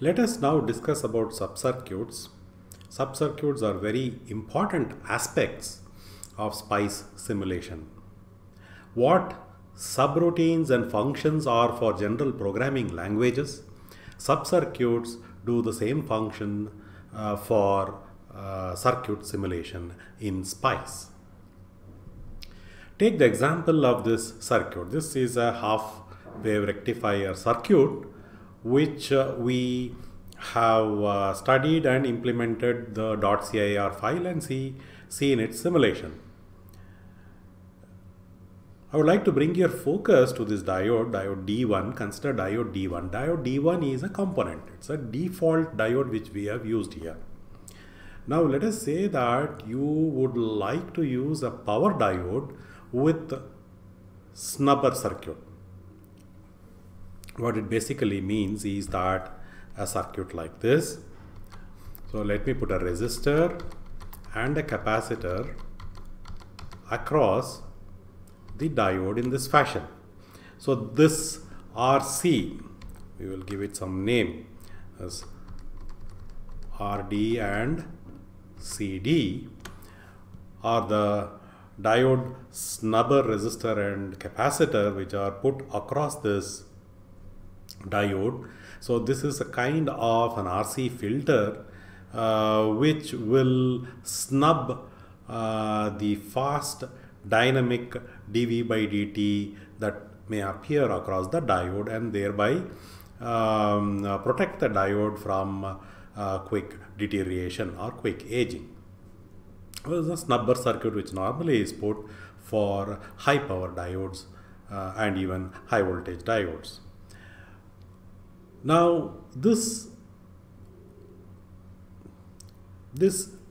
Let us now discuss about subcircuits. Subcircuits are very important aspects of SPICE simulation. What subroutines and functions are for general programming languages, subcircuits do the same function for circuit simulation in SPICE. Take the example of this circuit. This is a half wave rectifier circuit which we have studied and implemented the .cir file and seen its simulation. I would like to bring your focus to this diode D1. Consider diode D1. Diode D1 is a component. It's a default diode which we have used here. Now let us say that you would like to use a power diode with snubber circuit. What it basically means is that a circuit like this. So let me put a resistor and a capacitor across the diode in this fashion. So this RC, we will give it some name as RD and CD, are the diode snubber resistor and capacitor which are put across this diode. So this is a kind of an RC filter which will snub the fast dynamic dV by dt that may appear across the diode and thereby protect the diode from quick deterioration or quick aging. This is a snubber circuit which normally is put for high power diodes and even high voltage diodes. Now this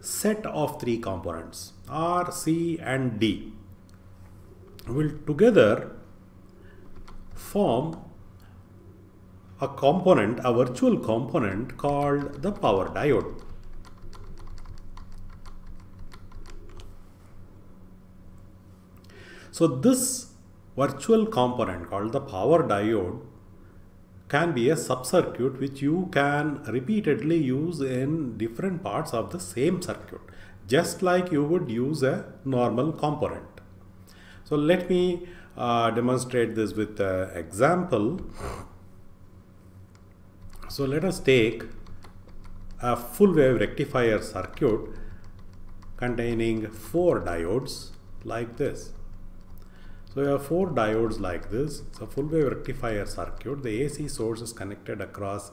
set of three components R, C and D will together form a component, a virtual component called the power diode. So this virtual component called the power diode can be a subcircuit which you can repeatedly use in different parts of the same circuit, just like you would use a normal component. So let me demonstrate this with an example. So let us take a full wave rectifier circuit containing 4 diodes like this. So we have 4 diodes like this. It's a full wave rectifier circuit. The AC source is connected across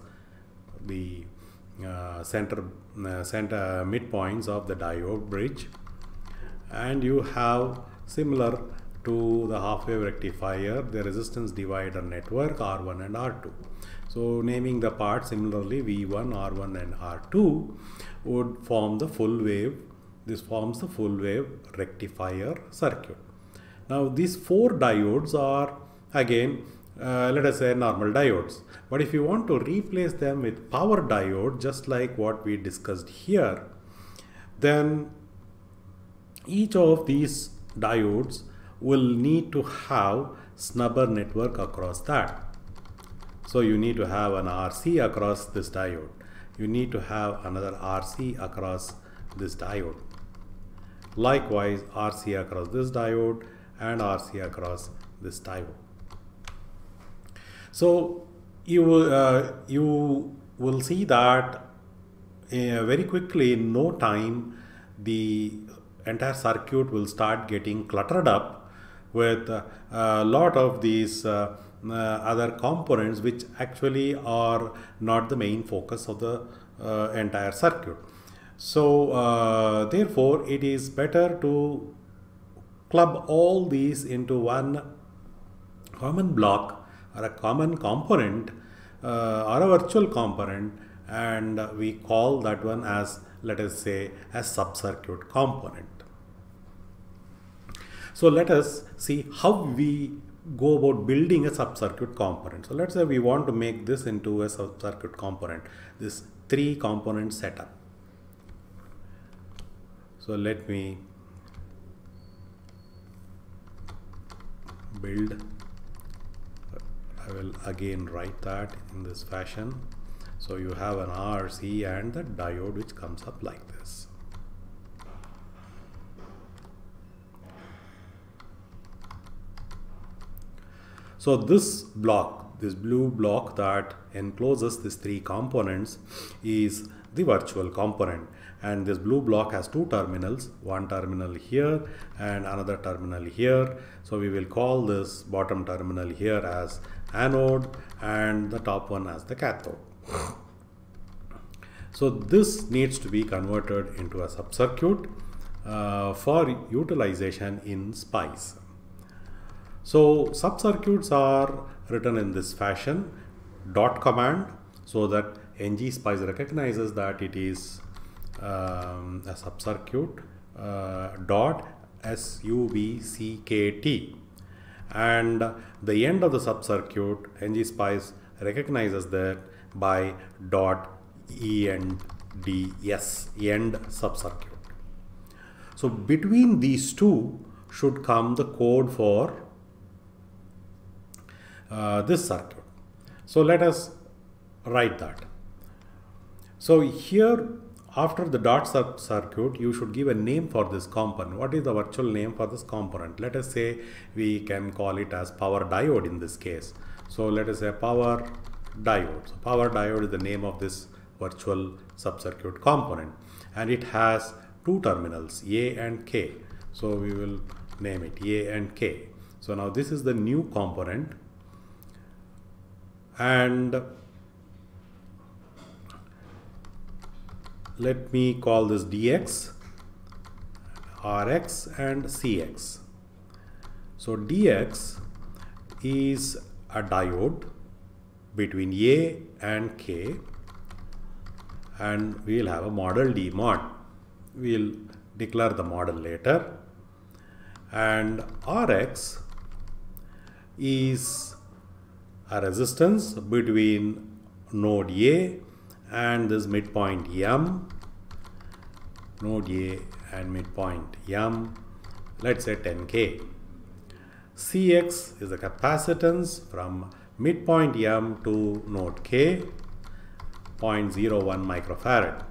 the center midpoints of the diode bridge, and you have, similar to the half wave rectifier, the resistance divider network R1 and R2. So naming the parts similarly, V1, R1 and R2 would form the full wave. This forms the full wave rectifier circuit. Now these 4 diodes are again let us say normal diodes, but if you want to replace them with power diode just like what we discussed here, then each of these diodes will need to have snubber network across that. So you need to have an RC across this diode. You need to have another RC across this diode. Likewise, RC across this diode and RC across this diode. So you will see that very quickly, in no time, the entire circuit will start getting cluttered up with a lot of these other components which actually are not the main focus of the entire circuit. So therefore it is better to club all these into one common block or a common component or a virtual component, and we call that one as, let us say, a subcircuit component. So let us see how we go about building a subcircuit component. So let's say we want to make this into a subcircuit component, this 3 component setup. So let me build. I will again write that in this fashion. So you have an RC and the diode which comes up like this. So this block, this blue block that encloses these three components, is the virtual component, and this blue block has two terminals, one terminal here and another terminal here. So we will call this bottom terminal here as anode and the top one as the cathode. So this needs to be converted into a subcircuit for utilization in Ngspice. So subcircuits are written in this fashion: dot command, so that Ngspice recognizes that it is a subcircuit, dot subckt, and the end of the subcircuit Ngspice recognizes that by dot end subcircuit. So between these two should come the code for this circuit. So let us write that. So here, after the dot circuit, you should give a name for this component. What is the virtual name for this component? Let us say we can call it as power diode in this case. So let us say power diode. So power diode is the name of this virtual subcircuit component, and it has two terminals, A and K. So we will name it A and K. So now this is the new component, and let me call this DX, RX and CX. So DX is a diode between A and K, and we will have a model D mod. We will declare the model later. And RX is a resistance between node A and this midpoint M, node A and midpoint M, let's say 10K. CX is the capacitance from midpoint M to node K, 0.01 microfarad.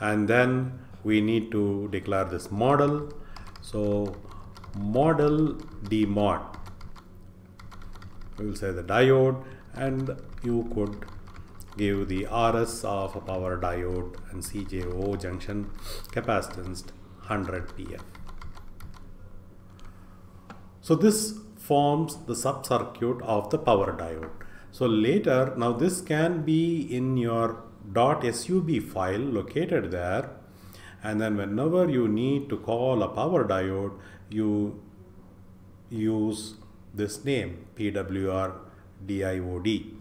And then we need to declare this model. So model D mod, we will say the diode, and you could give the RS of a power diode and CJO junction capacitance 100 PF. So this forms the subcircuit of the power diode. So later, now this can be in your .sub file located there, and then whenever you need to call a power diode, you use this name PWR diode.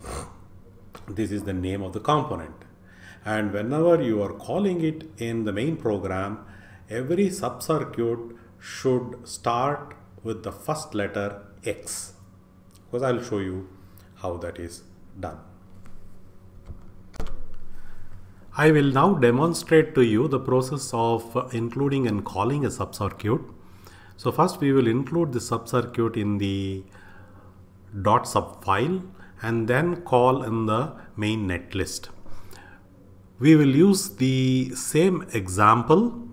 This is the name of the component, and whenever you are calling it in the main program, every subcircuit should start with the first letter X, because I will show you how that is done. I will now demonstrate to you the process of including and calling a subcircuit. So first we will include the subcircuit in the .sub file and then call in the main netlist. We will use the same example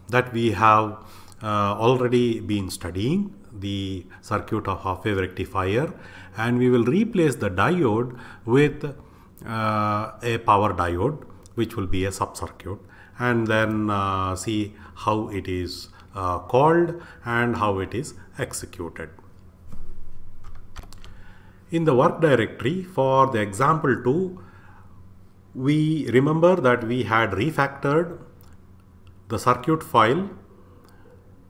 that we have already been studying, the circuit of half-wave rectifier, and we will replace the diode with a power diode, which will be a subcircuit, and then see how it is called and how it is executed. In the work directory for the example 2, we remember that we had refactored the circuit file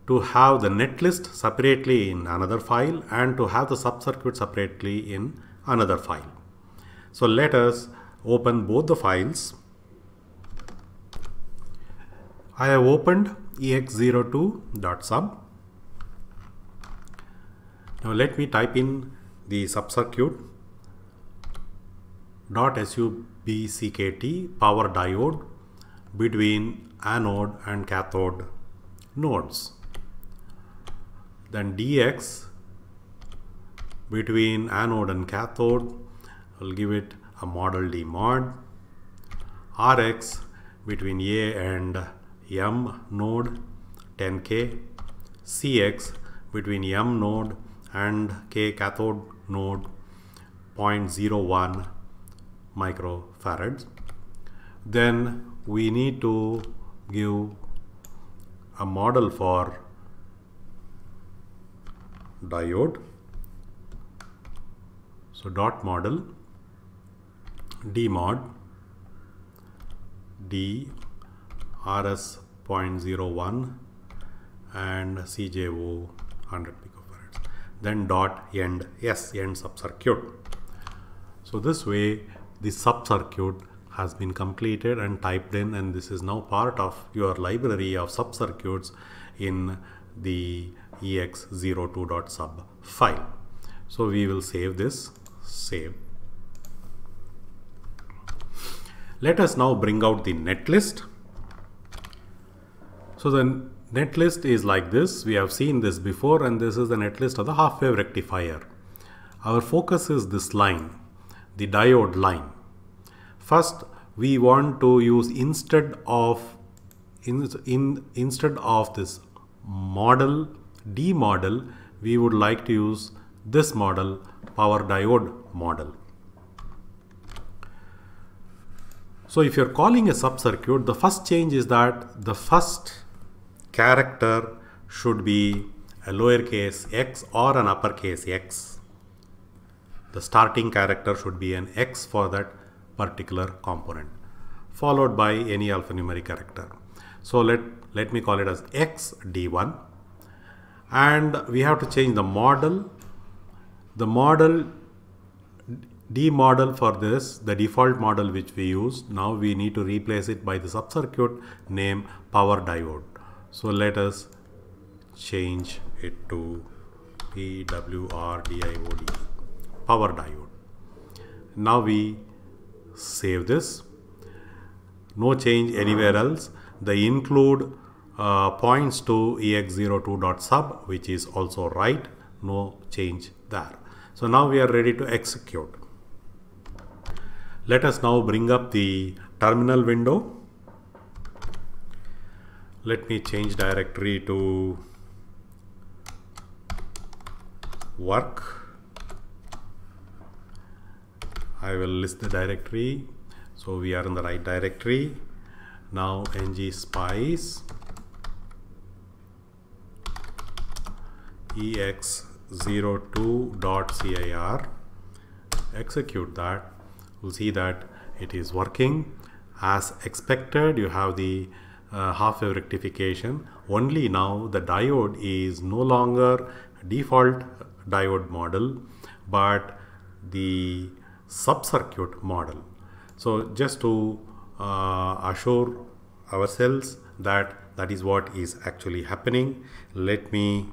to have the netlist separately in another file and to have the subcircuit separately in another file. So let us open both the files. I have opened ex02.sub. Now let me type in the subcircuit .subckt power diode between anode and cathode nodes. Then dx between anode and cathode, I'll give it a model D mod, Rx between A and M node 10K, Cx between M node and K cathode node 0.01 microfarads. Then we need to give a model for diode. So dot model D mod D RS 0.01 and CJO 100 picofarads. Then dot end S, end subcircuit. So this way the subcircuit has been completed and typed in, and this is now part of your library of subcircuits in the ex02.sub file. So we will save this. Save. Let us now bring out the netlist. So the netlist is like this. We have seen this before, and this is the netlist of the half wave rectifier. Our focus is this line, the diode line. First, we want to use instead of this model D model, we would like to use this model, power diode model. So if you're calling a subcircuit, the first change is that the first character should be a lowercase x or an uppercase X. The starting character should be an X for that particular component, followed by any alphanumeric character. So let me call it as XD1, and we have to change the model. The model D model for this, the default model which we use, now we need to replace it by the subcircuit name power diode. So let us change it to PWRDIOD, power diode. Now we save this. No change anywhere else. The include points to ex02.sub, which is also right. No change there. So now we are ready to execute. Let us now bring up the terminal window. Let me change directory to work. I will list the directory. So we are in the right directory. Now Ngspice ex02.cir. Execute that. You'll see that it is working as expected. You have the half wave rectification. Only now the diode is no longer default diode model, but the subcircuit model. So just to assure ourselves that that is what is actually happening, let me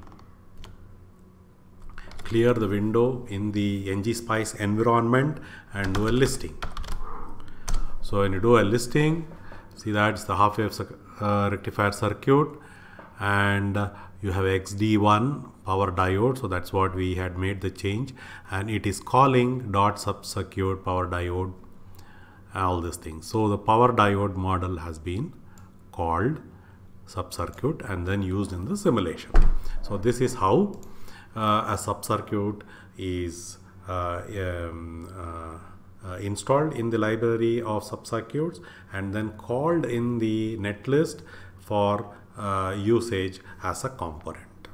clear the window in the Ngspice environment and do a listing. So when you do a listing, see that's the half wave rectifier circuit, and you have XD1 power diode. So that's what we had made the change, and it is calling dot subcircuit power diode, all these things. So the power diode model has been called subcircuit and then used in the simulation. So this is how a subcircuit is installed in the library of subcircuits and then called in the netlist for usage as a component.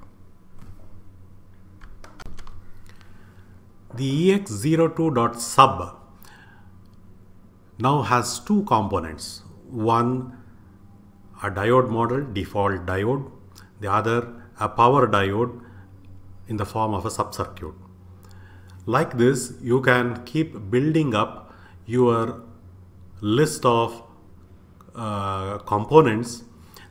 The ex02.sub now has two components. One, a diode model, default diode. The other, a power diode in the form of a subcircuit. Like this, you can keep building up your list of components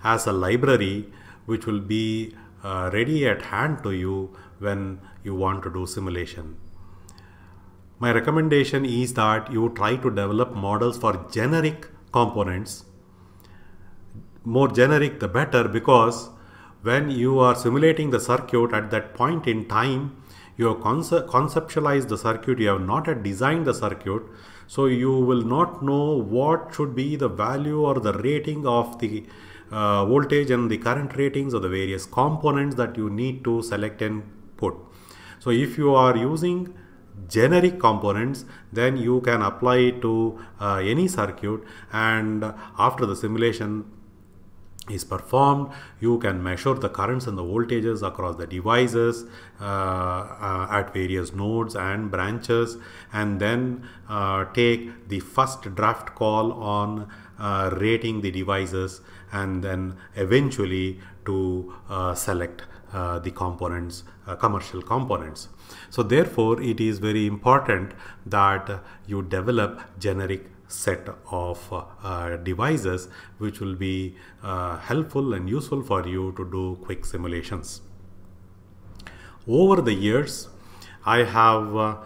as a library, which will be ready at hand to you when you want to do simulation. My recommendation is that you try to develop models for generic components. More generic the better, because when you are simulating the circuit at that point in time, you have conceptualized the circuit, you have not yet designed the circuit. So you will not know what should be the value or the rating of the voltage and the current ratings of the various components that you need to select and put. So if you are using generic components, then you can apply it to any circuit, and after the simulation is performed, you can measure the currents and the voltages across the devices at various nodes and branches, and then take the first draft call on rating the devices, and then eventually to select the components, commercial components. So therefore it is very important that you develop generic set of devices which will be helpful and useful for you to do quick simulations. Over the years, I have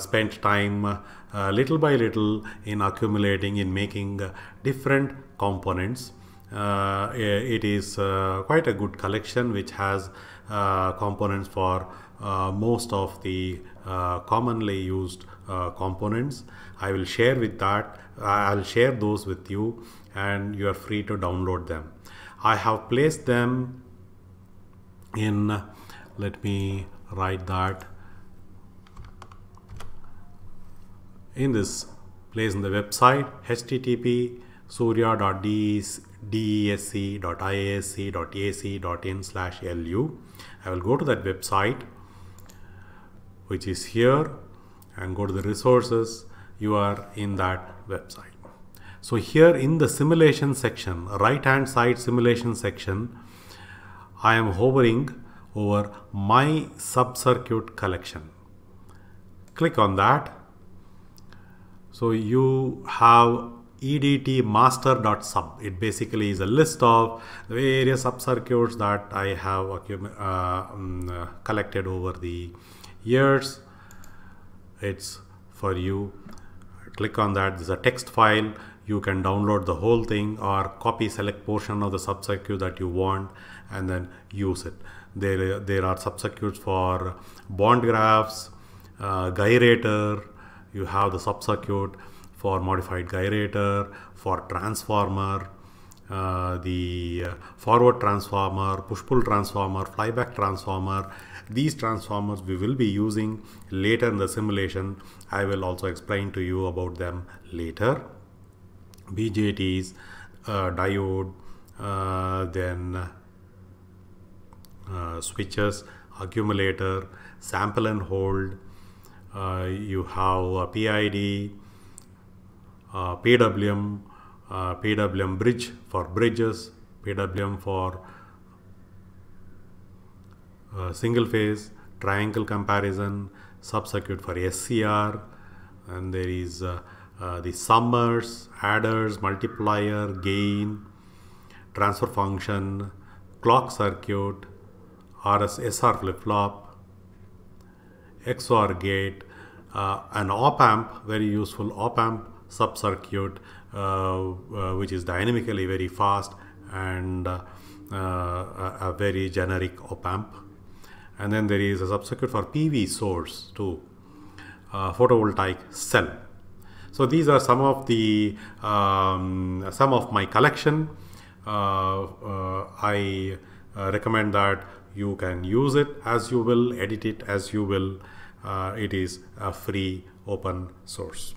spent time little by little in accumulating, in making different components. It is quite a good collection which has components for most of the commonly used components. I will share I'll share those with you, and you are free to download them. I have placed them in, let me write that, in this place in the website http surya.desc.iasc.ac.in/lu. I will go to that website, which is here, and go to the resources. You are in that website. So here in the simulation section, right hand side simulation section, I am hovering over my sub-circuit collection. Click on that. So you have edt master.sub. It basically is a list of the various sub-circuits that I have collected over the years. It's for you. Click on that. There's a text file. You can download the whole thing or copy select portion of the sub-circuit that you want and then use it. There are sub-circuits for bond graphs, gyrator. You have the sub-circuit for modified gyrator, for transformer, the forward transformer, push-pull transformer, flyback transformer. These transformers we will be using later in the simulation. I will also explain to you about them later. BJTs, diode, then switches, accumulator, sample and hold. You have PID, PWM, PWM bridge for bridges, PWM for single phase, triangle comparison, sub-circuit for SCR, and there is the summers, adders, multiplier, gain, transfer function, clock circuit, SR flip-flop, XOR gate, an op-amp, very useful op-amp sub-circuit, which is dynamically very fast, and a very generic op-amp. And then there is a sub-circuit for PV source too, photovoltaic cell. So these are some of the some of my collection. I recommend that you can use it as you will, edit it as you will. It is a free open source.